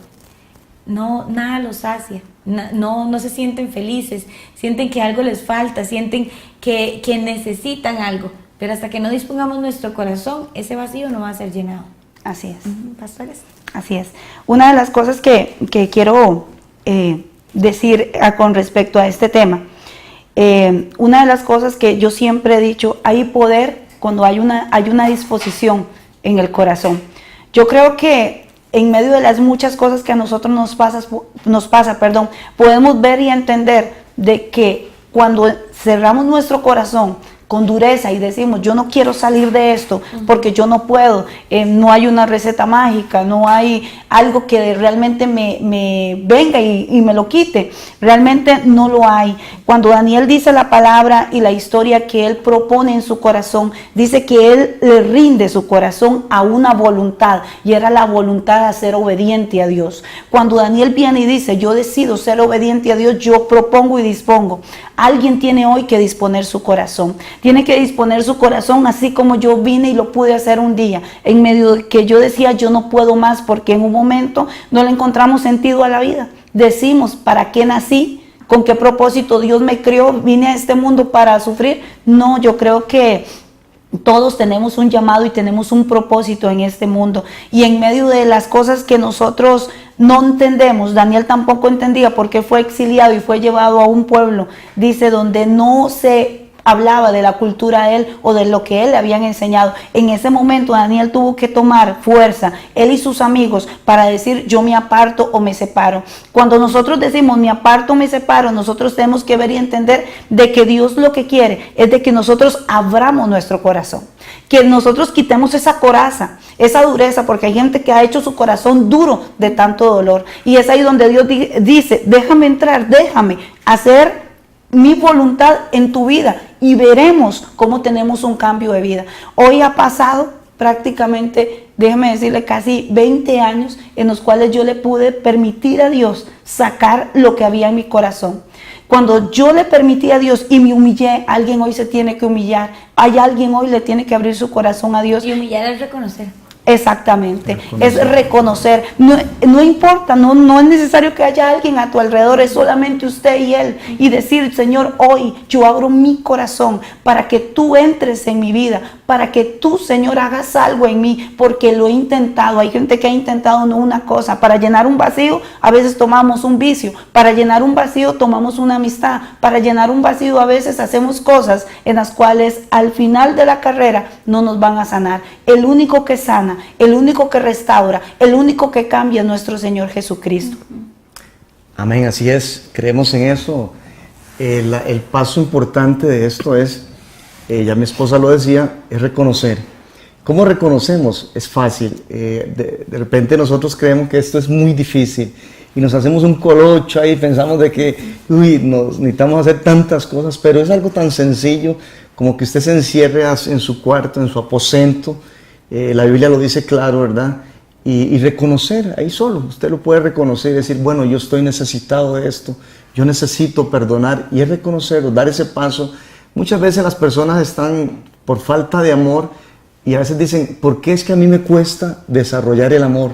No, nada los sacia, no se sienten felices, sienten que algo les falta, sienten que necesitan algo, pero hasta que no dispongamos nuestro corazón, ese vacío no va a ser llenado. Así es. Pastores. Así es. Una de las cosas que quiero decir con respecto a este tema, una de las cosas que yo siempre he dicho, hay poder cuando hay una disposición en el corazón. Yo creo que en medio de las muchas cosas que a nosotros nos pasa, podemos ver y entender de que cuando cerramos nuestro corazón con dureza y decimos, yo no quiero salir de esto porque yo no puedo, no hay una receta mágica, no hay algo que realmente me venga y me lo quite, realmente no lo hay. Cuando Daniel dice la palabra y la historia que él propone en su corazón, dice que él le rinde su corazón a una voluntad y era la voluntad de ser obediente a Dios. Cuando Daniel viene y dice, yo decido ser obediente a Dios, yo propongo y dispongo. Alguien tiene hoy que disponer su corazón. Tiene que disponer su corazón así como yo vine y lo pude hacer un día, en medio de que yo decía yo no puedo más porque en un momento no le encontramos sentido a la vida. Decimos, ¿para qué nací? ¿Con qué propósito Dios me creó? ¿Vine a este mundo para sufrir? No, yo creo que todos tenemos un llamado y tenemos un propósito en este mundo. Y en medio de las cosas que nosotros no entendemos, Daniel tampoco entendía porque fue exiliado y fue llevado a un pueblo, dice, donde no se hablaba de la cultura de él o de lo que él le habían enseñado. En ese momento Daniel tuvo que tomar fuerza, él y sus amigos, para decir yo me aparto o me separo. Cuando nosotros decimos me aparto o me separo, nosotros tenemos que ver y entender de que Dios lo que quiere es de que nosotros abramos nuestro corazón, que nosotros quitemos esa coraza, esa dureza, porque hay gente que ha hecho su corazón duro de tanto dolor, y es ahí donde Dios dice, déjame entrar, déjame hacer mi voluntad en tu vida y veremos cómo tenemos un cambio de vida. Hoy ha pasado prácticamente, déjeme decirle, casi 20 años en los cuales yo le pude permitir a Dios sacar lo que había en mi corazón. Cuando yo le permití a Dios y me humillé, alguien hoy se tiene que humillar. Hay alguien hoy le tiene que abrir su corazón a Dios. Y humillar es reconocer. Exactamente, es reconocer, no importa, no es necesario que haya alguien a tu alrededor, es solamente usted y él, y decir, Señor, hoy yo abro mi corazón para que tú entres en mi vida, para que tú, Señor, hagas algo en mí, porque lo he intentado. Hay gente que ha intentado no una cosa, para llenar un vacío a veces tomamos un vicio, para llenar un vacío tomamos una amistad, para llenar un vacío a veces hacemos cosas en las cuales al final de la carrera no nos van a sanar. El único que sana, el único que restaura, el único que cambia es nuestro Señor Jesucristo. Amén, así es, creemos en eso. El paso importante de esto es, ya mi esposa lo decía, es reconocer. ¿Cómo reconocemos? Es fácil. De repente nosotros creemos que esto es muy difícil y nos hacemos un colocho ahí, pensamos de que nos necesitamos hacer tantas cosas, pero es algo tan sencillo como que usted se encierre en su cuarto, en su aposento. La Biblia lo dice claro, ¿verdad? Y reconocer, ahí solo, usted lo puede reconocer y decir, bueno, yo estoy necesitado de esto, yo necesito perdonar, y es reconocerlo, dar ese paso. Muchas veces las personas están por falta de amor y a veces dicen, ¿por qué es que a mí me cuesta desarrollar el amor?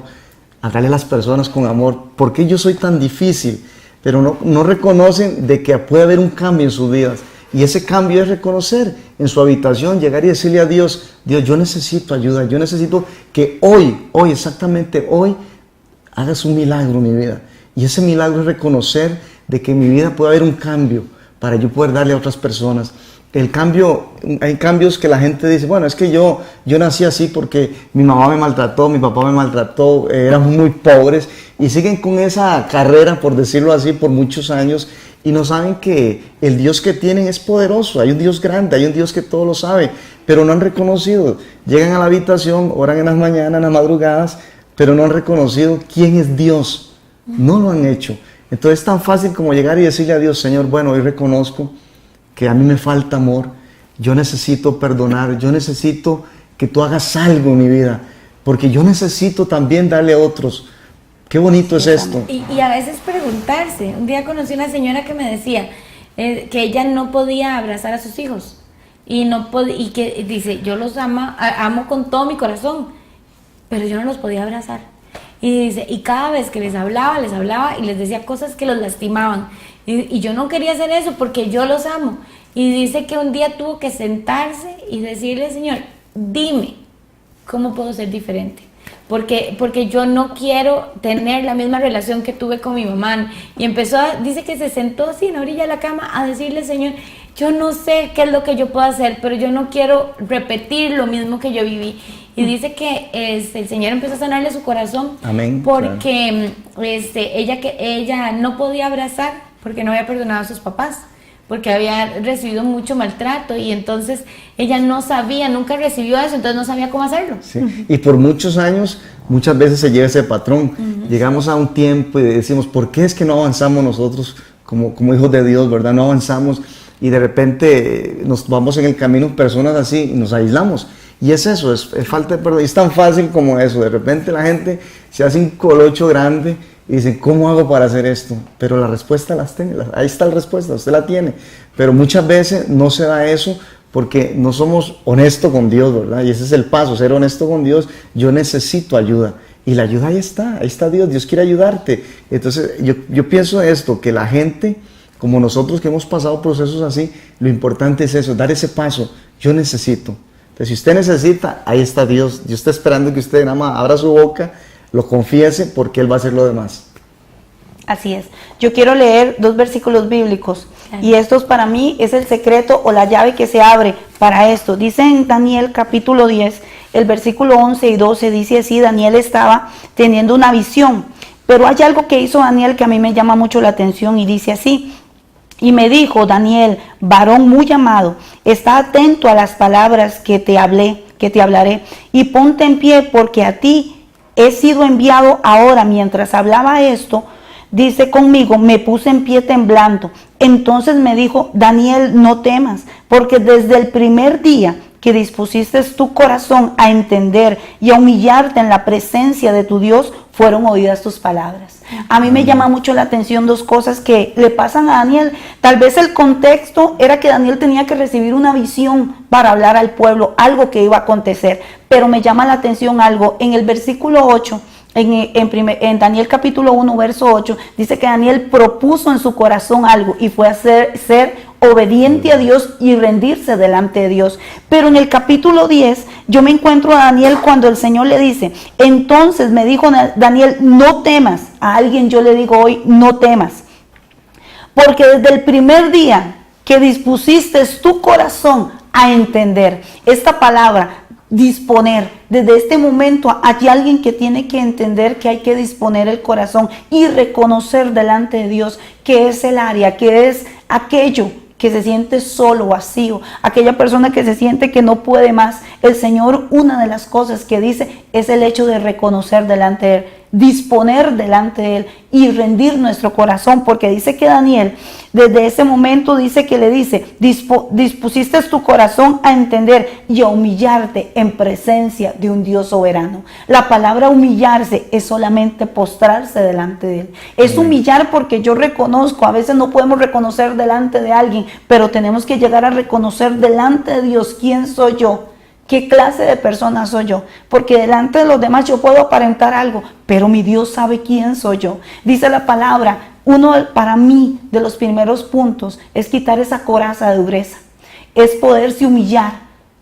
Hablarle a las personas con amor, ¿por qué yo soy tan difícil? Pero no reconocen de que puede haber un cambio en sus vidas. Y ese cambio es reconocer en su habitación, llegar y decirle a Dios, Dios, yo necesito ayuda, yo necesito que hoy, exactamente hoy, hagas un milagro en mi vida. Y ese milagro es reconocer de que en mi vida puede haber un cambio para yo poder darle a otras personas. El cambio, hay cambios que la gente dice, bueno, es que yo nací así porque mi mamá me maltrató, mi papá me maltrató, éramos muy pobres, y siguen con esa carrera, por decirlo así, por muchos años, y no saben que el Dios que tienen es poderoso. Hay un Dios grande, hay un Dios que todo lo sabe, pero no han reconocido. Llegan a la habitación, oran en las mañanas, en las madrugadas, pero no han reconocido quién es Dios. No lo han hecho. Entonces es tan fácil como llegar y decirle a Dios, Señor, bueno, hoy reconozco que a mí me falta amor, yo necesito perdonar, yo necesito que tú hagas algo en mi vida, porque yo necesito también darle a otros. Qué bonito es esto. Y a veces preguntarse. Un día conocí una señora que me decía que ella no podía abrazar a sus hijos y que dice, yo los amo con todo mi corazón, pero yo no los podía abrazar. Y dice, y cada vez que les hablaba y les decía cosas que los lastimaban. Y yo no quería hacer eso porque yo los amo. Y dice que un día tuvo que sentarse y decirle, Señor, dime cómo puedo ser diferente. Porque yo no quiero tener la misma relación que tuve con mi mamá. Y dice que se sentó así en la orilla de la cama a decirle, Señor, yo no sé qué es lo que yo puedo hacer, pero yo no quiero repetir lo mismo que yo viví. Y dice que el Señor empezó a sanarle su corazón. Amén. Porque ella no podía abrazar porque no había perdonado a sus papás, porque había recibido mucho maltrato, y entonces ella no sabía, nunca recibió eso, entonces no sabía cómo hacerlo. Sí. Y por muchos años, muchas veces se lleva ese patrón. Llegamos a un tiempo y decimos, ¿por qué es que no avanzamos nosotros como hijos de Dios, verdad? No avanzamos, y de repente nos vamos en el camino personas así y nos aislamos. Y es eso, es falta de perdón. Y es tan fácil como eso. De repente la gente se hace un colocho grande y dicen, ¿cómo hago para hacer esto? Pero la respuesta las tiene, ahí está la respuesta, usted la tiene. Pero muchas veces no se da eso porque no somos honestos con Dios, ¿verdad? Y ese es el paso, ser honesto con Dios. Yo necesito ayuda. Y la ayuda ahí está Dios quiere ayudarte. Entonces yo pienso esto, que la gente como nosotros que hemos pasado procesos así, lo importante es eso, dar ese paso. Yo necesito. Entonces, si usted necesita, ahí está Dios. Dios está esperando que usted nada más abra su boca, lo confiese, porque Él va a hacer lo demás. Así es. Yo quiero leer 2 versículos bíblicos. Y estos para mí es el secreto o la llave que se abre para esto. Dice en Daniel capítulo 10, el versículo 11 y 12, dice así: Daniel estaba teniendo una visión. Pero hay algo que hizo Daniel que a mí me llama mucho la atención y dice así: y me dijo, Daniel, varón muy amado, está atento a las palabras que te hablaré, y ponte en pie, porque a ti he sido enviado ahora. Mientras hablaba esto, dice conmigo, me puse en pie temblando. Entonces me dijo, Daniel, no temas, porque desde el primer día que dispusiste tu corazón a entender y a humillarte en la presencia de tu Dios, fueron oídas tus palabras. A mí me llama mucho la atención 2 cosas que le pasan a Daniel. Tal vez el contexto era que Daniel tenía que recibir una visión para hablar al pueblo, algo que iba a acontecer. Pero me llama la atención algo. En el versículo 8, en Daniel capítulo 1, verso 8, dice que Daniel propuso en su corazón algo y fue a ser obediente a Dios y rendirse delante de Dios. Pero en el capítulo 10 yo me encuentro a Daniel cuando el Señor le dice, entonces me dijo Daniel, no temas. A alguien yo le digo hoy, no temas, porque desde el primer día que dispusiste tu corazón a entender esta palabra, disponer, desde este momento hay alguien que tiene que entender que hay que disponer el corazón y reconocer delante de Dios que es el área, que es aquello que se siente solo, vacío, aquella persona que se siente que no puede más. El Señor, una de las cosas que dice es el hecho de reconocer delante de Él, disponer delante de Él y rendir nuestro corazón, porque dice que Daniel, desde ese momento dice que le dice, dispusiste tu corazón a entender y a humillarte en presencia de un Dios soberano. La palabra humillarse es solamente postrarse delante de Él. Es humillar porque yo reconozco, a veces no podemos reconocer delante de alguien, pero tenemos que llegar a reconocer delante de Dios quién soy yo. ¿Qué clase de persona soy yo? Porque delante de los demás yo puedo aparentar algo, pero mi Dios sabe quién soy yo. Dice la palabra, para mí de los primeros puntos es quitar esa coraza de dureza. Es poderse humillar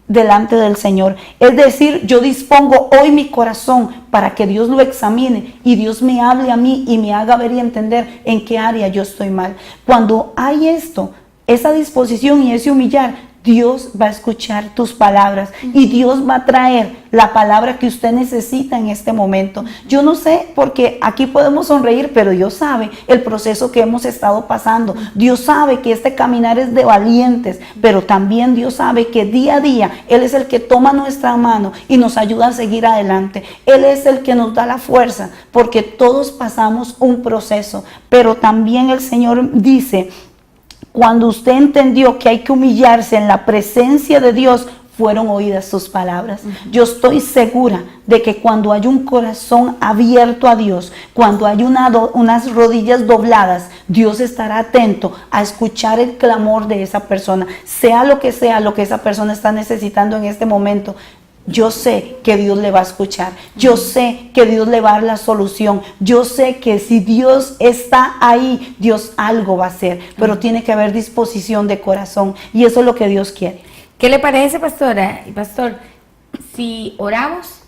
delante del Señor. Es decir, yo dispongo hoy mi corazón para que Dios lo examine y Dios me hable a mí y me haga ver y entender en qué área yo estoy mal. Cuando hay esto, esa disposición y ese humillar, Dios va a escuchar tus palabras y Dios va a traer la palabra que usted necesita en este momento. Yo no sé, porque aquí podemos sonreír, pero Dios sabe el proceso que hemos estado pasando. Dios sabe que este caminar es de valientes, pero también Dios sabe que día a día Él es el que toma nuestra mano y nos ayuda a seguir adelante. Él es el que nos da la fuerza, porque todos pasamos un proceso, pero también el Señor dice, cuando usted entendió que hay que humillarse en la presencia de Dios, fueron oídas sus palabras. Yo estoy segura de que cuando hay un corazón abierto a Dios, cuando hay unas rodillas dobladas, Dios estará atento a escuchar el clamor de esa persona, sea lo que esa persona está necesitando en este momento. Yo sé que Dios le va a escuchar, yo sé que Dios le va a dar la solución, yo sé que si Dios está ahí, Dios algo va a hacer, pero tiene que haber disposición de corazón y eso es lo que Dios quiere. ¿Qué le parece, pastora y pastor, si oramos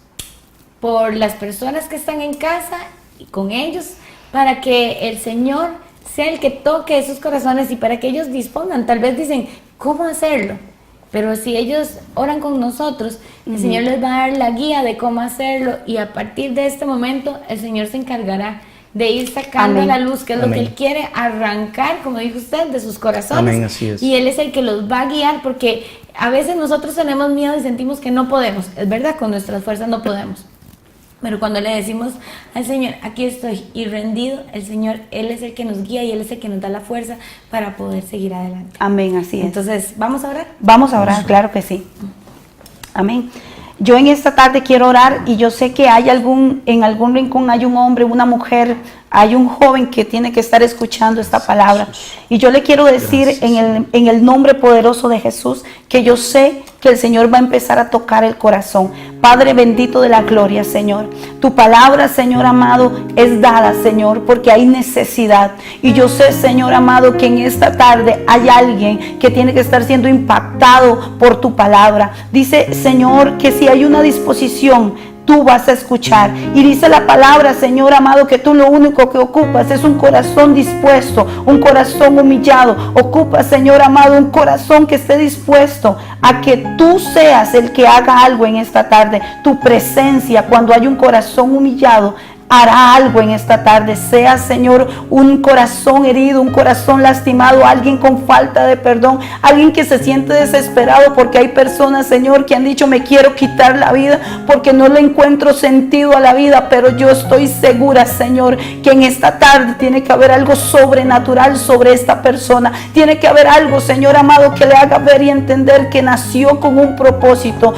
por las personas que están en casa y con ellos para que el Señor sea el que toque esos corazones y para que ellos dispongan? Tal vez dicen, ¿cómo hacerlo? Pero si ellos oran con nosotros, el Señor les va a dar la guía de cómo hacerlo y a partir de este momento el Señor se encargará de ir sacando a la luz, que es lo que Él quiere arrancar, como dijo usted, de sus corazones. Amén, así es. Y Él es el que los va a guiar, porque a veces nosotros tenemos miedo y sentimos que no podemos. Es verdad, con nuestras fuerzas no podemos. Pero cuando le decimos al Señor, aquí estoy y rendido, el Señor, Él es el que nos guía y Él es el que nos da la fuerza para poder seguir adelante. Amén, así es. Entonces, ¿vamos a orar? Vamos a orar, claro que sí. Amén. Yo en esta tarde quiero orar y yo sé que hay en algún rincón hay un hombre, una mujer, hay un joven que tiene que estar escuchando esta palabra. Y yo le quiero decir en el nombre poderoso de Jesús que yo sé que el Señor va a empezar a tocar el corazón. Padre bendito de la gloria, Señor. Tu palabra, Señor amado, es dada, Señor, porque hay necesidad. Y yo sé, Señor amado, que en esta tarde hay alguien que tiene que estar siendo impactado por tu palabra. Dice, Señor, que si hay una disposición, tú vas a escuchar. Y dice la palabra, Señor amado, que tú lo único que ocupas es un corazón dispuesto, un corazón humillado. Ocupa, Señor amado, un corazón que esté dispuesto a que tú seas el que haga algo en esta tarde. Tu presencia, cuando hay un corazón humillado, hará algo en esta tarde. Sea, Señor, un corazón herido, un corazón lastimado, alguien con falta de perdón, alguien que se siente desesperado porque hay personas, Señor, que han dicho, me quiero quitar la vida porque no le encuentro sentido a la vida. Pero yo estoy segura, Señor, que en esta tarde tiene que haber algo sobrenatural sobre esta persona. Tiene que haber algo, Señor amado, que le haga ver y entender que nació con un propósito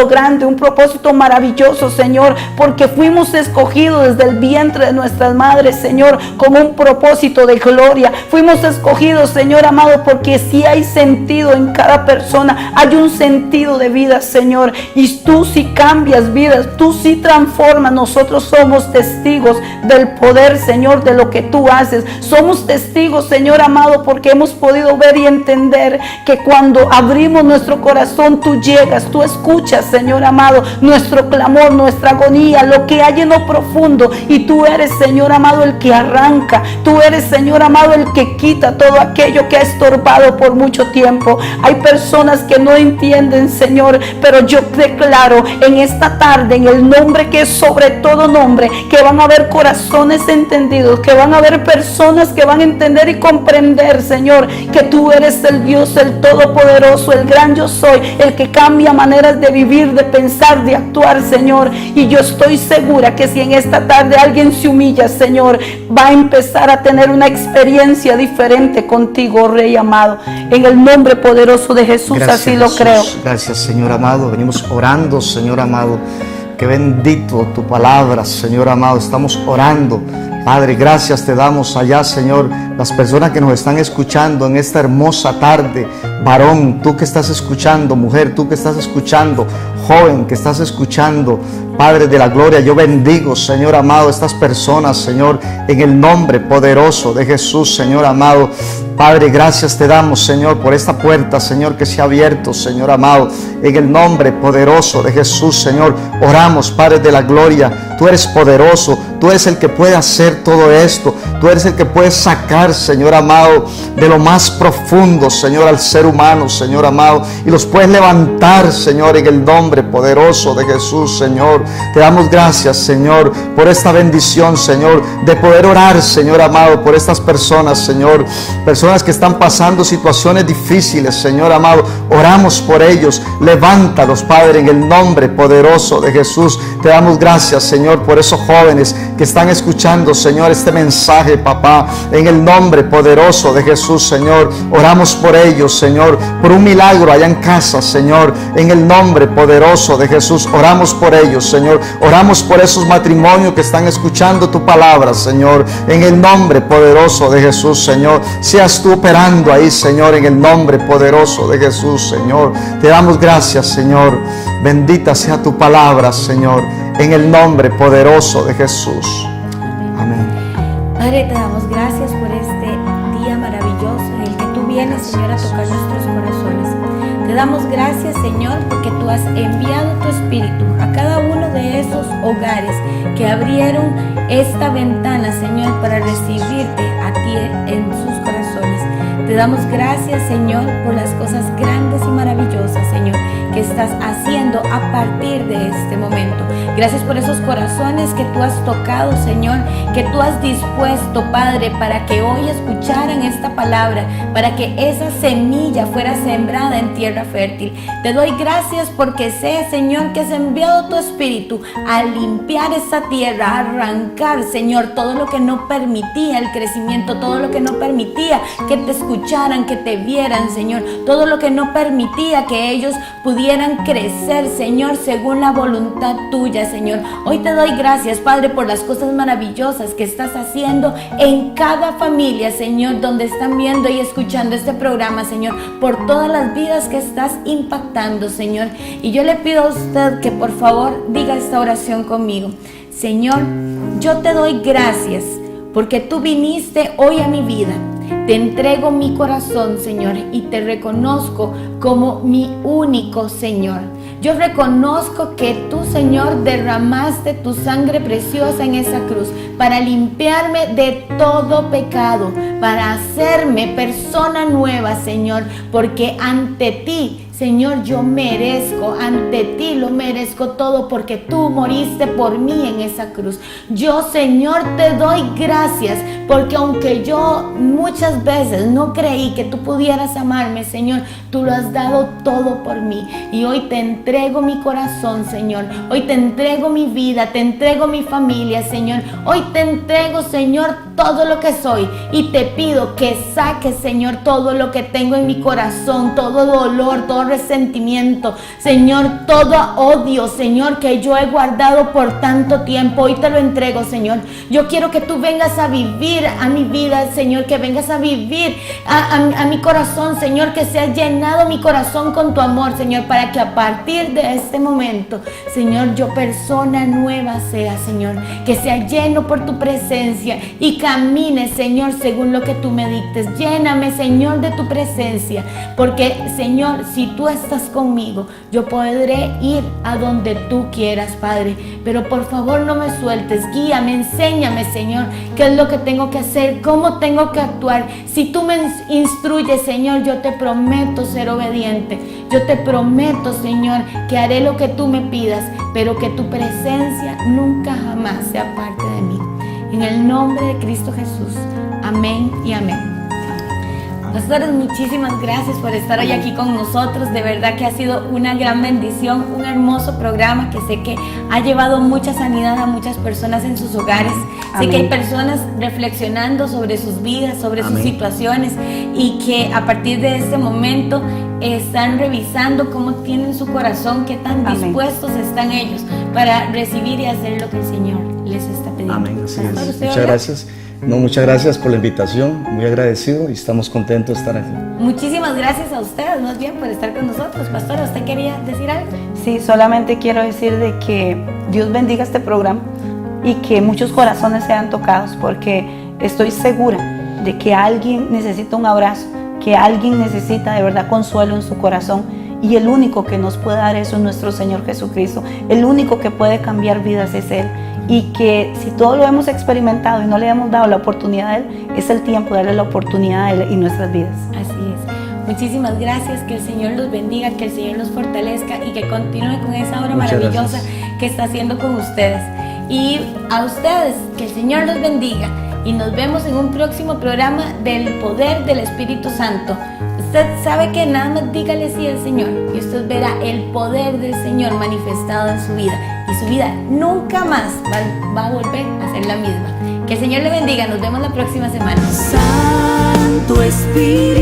grande, un propósito maravilloso, Señor, porque fuimos escogidos desde el vientre de nuestras madres, Señor, con un propósito de gloria. Fuimos escogidos, Señor amado, porque si hay sentido en cada persona, hay un sentido de vida, Señor, y tú sí cambias vidas, tú sí transformas. Nosotros somos testigos del poder, Señor, de lo que tú haces. Somos testigos, Señor amado, porque hemos podido ver y entender que cuando abrimos nuestro corazón, tú llegas, tú escuchas, Señor amado, nuestro clamor, nuestra agonía, lo que hay en lo profundo, y tú eres, Señor amado, el que arranca. Tú eres, Señor amado, el que quita todo aquello que ha estorbado por mucho tiempo. Hay personas que no entienden, Señor, pero yo declaro en esta tarde, en el nombre que es sobre todo nombre, que van a haber corazones entendidos, que van a haber personas que van a entender y comprender, Señor, que tú eres el Dios, el Todopoderoso, el gran yo soy, el que cambia maneras de vivir, de pensar, de actuar, Señor. Y yo estoy segura que si en esta tarde alguien se humilla, Señor, va a empezar a tener una experiencia diferente contigo, Rey amado. En el nombre poderoso de Jesús, Gracias, así lo Jesús. creo. Gracias, Señor amado. Venimos orando, Señor amado. Que bendito tu palabra, Señor amado. Estamos orando. Padre, gracias te damos allá, Señor, las personas que nos están escuchando en esta hermosa tarde. Varón, tú que estás escuchando, mujer, tú que estás escuchando, joven que estás escuchando, Padre de la gloria, yo bendigo, Señor amado, estas personas, Señor, en el nombre poderoso de Jesús, Señor amado. Padre, gracias te damos, Señor, por esta puerta, Señor, que se ha abierto, Señor amado, en el nombre poderoso de Jesús, Señor. Oramos, Padre de la gloria, tú eres poderoso, tú eres el que puede hacer todo esto, tú eres el que puede sacar, Señor amado, de lo más profundo, Señor, al ser humano, Señor amado, y los puedes levantar, Señor, en el nombre poderoso de Jesús, Señor. Te damos gracias, Señor, por esta bendición, Señor, de poder orar, Señor amado, por estas personas, Señor, personas que están pasando situaciones difíciles, Señor amado. Oramos por ellos, levántalos, Padre, en el nombre poderoso de Jesús. Te damos gracias, Señor, por esos jóvenes que están escuchando, Señor, este mensaje, papá, en el nombre poderoso de Jesús, Señor. Oramos por ellos, Señor, por un milagro allá en casa, Señor, en el nombre poderoso de Jesús. Oramos por ellos, Señor. Oramos por esos matrimonios que están escuchando tu palabra, Señor, en el nombre poderoso de Jesús, Señor. Seas tú operando ahí, Señor, en el nombre poderoso de Jesús, Señor. Te damos gracias, Señor. Bendita sea tu palabra, Señor, en el nombre poderoso de Jesús. Amén. Padre, te damos gracias por este día maravilloso en el que tú vienes, Señor, a tocar nuestros corazones. Te damos gracias, Señor, porque tú has enviado tu Espíritu a cada uno de esos hogares que abrieron esta ventana, Señor, para recibirte a ti en sus corazones. Te damos gracias, Señor, por las cosas grandes y maravillosas, Señor, que estás haciendo a partir de este momento. Gracias por esos corazones que tú has tocado, Señor, que tú has dispuesto, Padre, para que hoy escucharan esta palabra, para que esa semilla fuera sembrada en tierra fértil. Te doy gracias porque sé, Señor, que has enviado tu Espíritu a limpiar esa tierra, a arrancar, Señor, todo lo que no permitía el crecimiento, todo lo que no permitía que te escucharan, escucharan, que te vieran, Señor. Todo lo que no permitía que ellos pudieran crecer, Señor, según la voluntad tuya, Señor. Hoy te doy gracias, Padre, por las cosas maravillosas que estás haciendo en cada familia, Señor, donde están viendo y escuchando este programa, Señor, por todas las vidas que estás impactando, Señor. Y yo le pido a usted que por favor diga esta oración conmigo. Señor, yo te doy gracias porque tú viniste hoy a mi vida. Te entrego mi corazón, Señor, y te reconozco como mi único Señor. Yo reconozco que tú, Señor, derramaste tu sangre preciosa en esa cruz para limpiarme de todo pecado, para hacerme persona nueva, Señor, porque ante ti, Señor, yo merezco, ante ti lo merezco todo porque tú moriste por mí en esa cruz. Yo, Señor, te doy gracias porque aunque yo muchas veces no creí que tú pudieras amarme, Señor, tú lo has dado todo por mí. Y hoy te entrego mi corazón, Señor. Hoy te entrego mi vida, te entrego mi familia, Señor. Hoy te entrego, Señor, todo lo que soy. Y te pido que saques, Señor, todo lo que tengo en mi corazón, todo dolor, todo resentimiento, Señor, todo odio, Señor, que yo he guardado por tanto tiempo. Hoy te lo entrego, Señor. Yo quiero que tú vengas a vivir a mi vida, Señor, que vengas a vivir a mi corazón, Señor, que sea llenado mi corazón con tu amor, Señor, para que a partir de este momento, Señor, yo persona nueva sea, Señor, que sea lleno por tu presencia y camine, Señor, según lo que tú me dictes. Lléname, Señor, de tu presencia, porque, Señor, si tú estás conmigo, yo podré ir a donde tú quieras, Padre, pero por favor no me sueltes, guíame, enséñame, Señor, qué es lo que tengo que hacer, cómo tengo que actuar. Si tú me instruyes, Señor, yo te prometo ser obediente, yo te prometo, Señor, que haré lo que tú me pidas, pero que tu presencia nunca jamás sea parte de mí. En el nombre de Cristo Jesús, amén y amén. Pastores, muchísimas gracias por estar hoy aquí con nosotros. De verdad que ha sido una gran bendición, un hermoso programa que sé que ha llevado mucha sanidad a muchas personas en sus hogares. Amén. Sé que hay personas reflexionando sobre sus vidas, sobre Amén. Sus situaciones, y que a partir de este momento están revisando cómo tienen su corazón, qué tan Amén. Dispuestos están ellos para recibir y hacer lo que el Señor les está pidiendo. Amén, así es. Muchas gracias. No, muchas gracias por la invitación, muy agradecido y estamos contentos de estar aquí. Muchísimas gracias a ustedes, más bien, por estar con nosotros. Pastora, ¿usted quería decir algo? Sí, solamente quiero decir de que Dios bendiga este programa y que muchos corazones sean tocados, porque estoy segura de que alguien necesita un abrazo, que alguien necesita de verdad consuelo en su corazón, y el único que nos puede dar eso es nuestro Señor Jesucristo. El único que puede cambiar vidas es Él. Y que si todo lo hemos experimentado y no le hemos dado la oportunidad a Él, es el tiempo de darle la oportunidad a Él y nuestras vidas. Así es. Muchísimas gracias, que el Señor los bendiga, que el Señor los fortalezca y que continúe con esa obra Muchas maravillosa gracias. Que está haciendo con ustedes. Y a ustedes, que el Señor los bendiga. Y nos vemos en un próximo programa del Poder del Espíritu Santo. Usted sabe que nada más dígale sí al Señor y usted verá el poder del Señor manifestado en su vida. Y su vida nunca más va a volver a ser la misma. Que el Señor le bendiga. Nos vemos la próxima semana. Santo Espíritu.